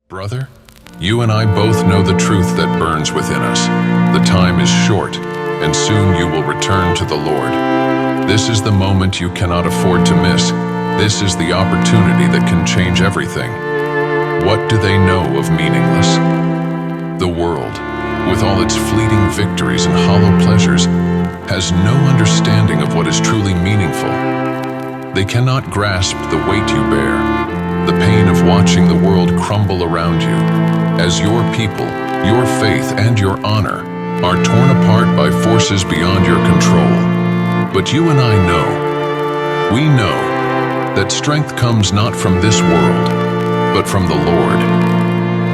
Brother, you and I both know the truth that burns within us. The time is short, and soon you will return to the Lord. This is the moment you cannot afford to miss. This is the opportunity that can change everything. What do they know of meaningless? The world, with all its fleeting victories and hollow pleasures, has no understanding of what is truly meaningful. They cannot grasp the weight you bear, the pain of watching the world crumble around you, as your people, your faith, and your honor are torn apart by forces beyond your control. But you and I know, we know, that strength comes not from this world, but from the Lord.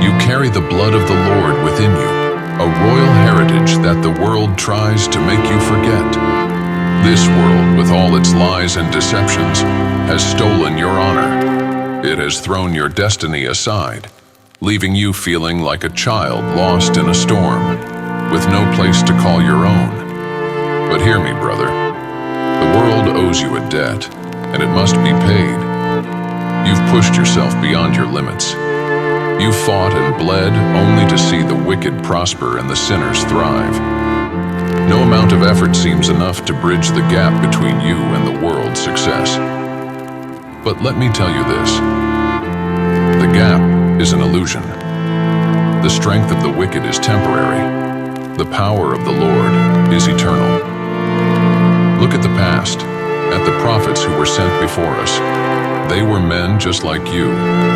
You carry the blood of the Lord within you, a royal heritage that the world tries to make you forget. This world, with all its lies and deceptions, has stolen your honor. It has thrown your destiny aside, leaving you feeling like a child lost in a storm, with no place to call your own. But hear me, brother. The world owes you a debt, and it must be paid. You've pushed yourself beyond your limits. You fought and bled only to see the wicked prosper and the sinners thrive. No amount of effort seems enough to bridge the gap between you and the world's success. But let me tell you this. The gap is an illusion. The strength of the wicked is temporary. The power of the Lord is eternal. Look at the past, at the prophets who were sent before us. They were men just like you,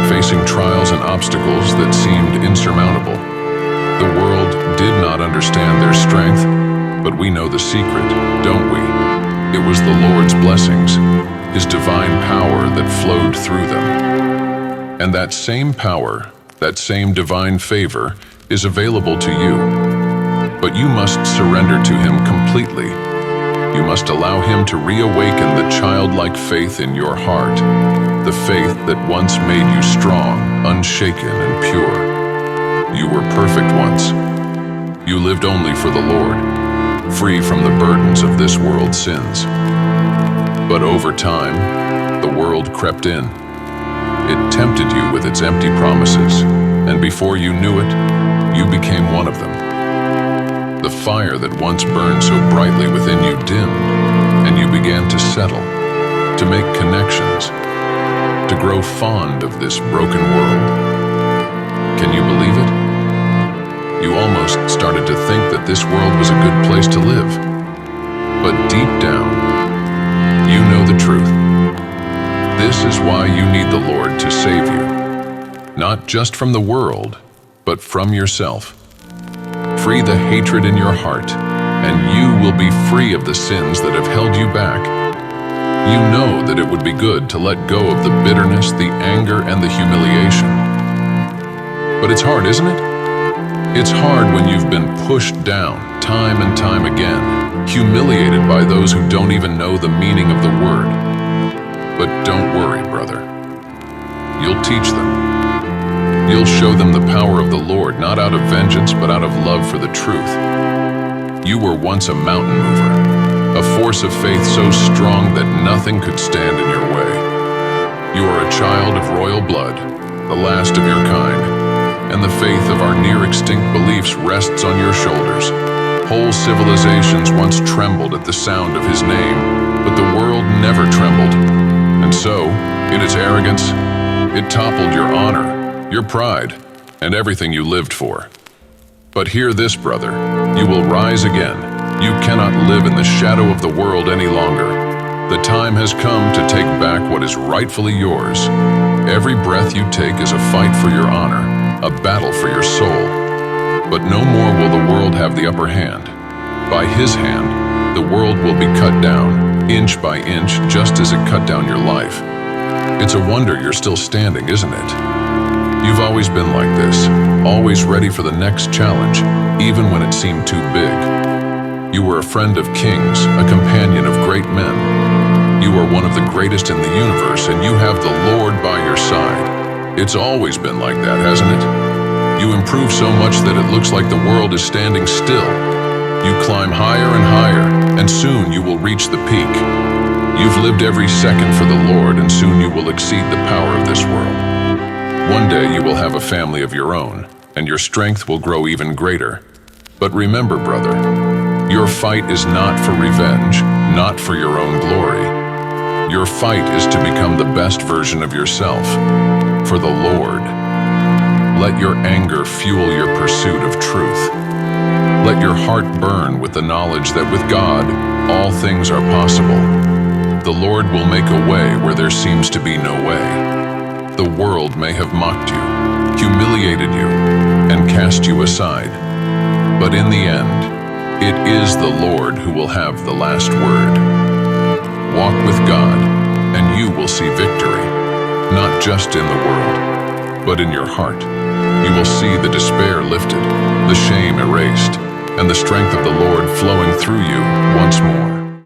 facing trials and obstacles that seemed insurmountable. The world did not understand their strength, but we know the secret, don't we? It was the Lord's blessings, His divine power that flowed through them. And that same power, that same divine favor, is available to you. But you must surrender to Him completely. You must allow Him to reawaken the childlike faith in your heart, the faith that once made you strong, unshaken, and pure. You were perfect once. You lived only for the Lord, free from the burdens of this world's sins. But over time, the world crept in. It tempted you with its empty promises, and before you knew it, you became one of them. The fire that once burned so brightly within you dimmed, and you began to settle, to make connections, to grow fond of this broken world. Can you believe it? You almost started to think that this world was a good place to live. But deep down, you know the truth. This is why you need the Lord to save you. Not just from the world, but from yourself. Free the hatred in your heart, and you will be free of the sins that have held you back. You know that it would be good to let go of the bitterness, the anger, and the humiliation. But it's hard, isn't it? It's hard when you've been pushed down time and time again, humiliated by those who don't even know the meaning of the word. But don't worry, brother. You'll teach them. You'll show them the power of the Lord, not out of vengeance, but out of love for the truth. You were once a mountain mover, a force of faith so strong that nothing could stand in your way. You are a child of royal blood, the last of your kind, and the faith of our near-extinct beliefs rests on your shoulders. Whole civilizations once trembled at the sound of His name, but the world never trembled. And so, in its arrogance, it toppled your honor, your pride, and everything you lived for. But hear this, brother, you will rise again. You cannot live in the shadow of the world any longer. The time has come to take back what is rightfully yours. Every breath you take is a fight for your honor, a battle for your soul. But no more will the world have the upper hand. By His hand, the world will be cut down, inch by inch, just as it cut down your life. It's a wonder you're still standing, isn't it? You've always been like this, always ready for the next challenge, even when it seemed too big. You were a friend of kings, a companion of great men. You are one of the greatest in the universe, and you have the Lord by your side. It's always been like that, hasn't it? You improve so much that it looks like the world is standing still. You climb higher and higher, and soon you will reach the peak. You've lived every second for the Lord, and soon you will exceed the power of this world. One day you will have a family of your own, and your strength will grow even greater. But remember, brother, your fight is not for revenge, not for your own glory. Your fight is to become the best version of yourself, for the Lord. Let your anger fuel your pursuit of truth. Let your heart burn with the knowledge that with God, all things are possible. The Lord will make a way where there seems to be no way. The world may have mocked you, humiliated you, and cast you aside. But in the end, it is the Lord who will have the last word. Walk with God, and you will see victory, not just in the world, but in your heart. You will see the despair lifted, the shame erased, and the strength of the Lord flowing through you once more.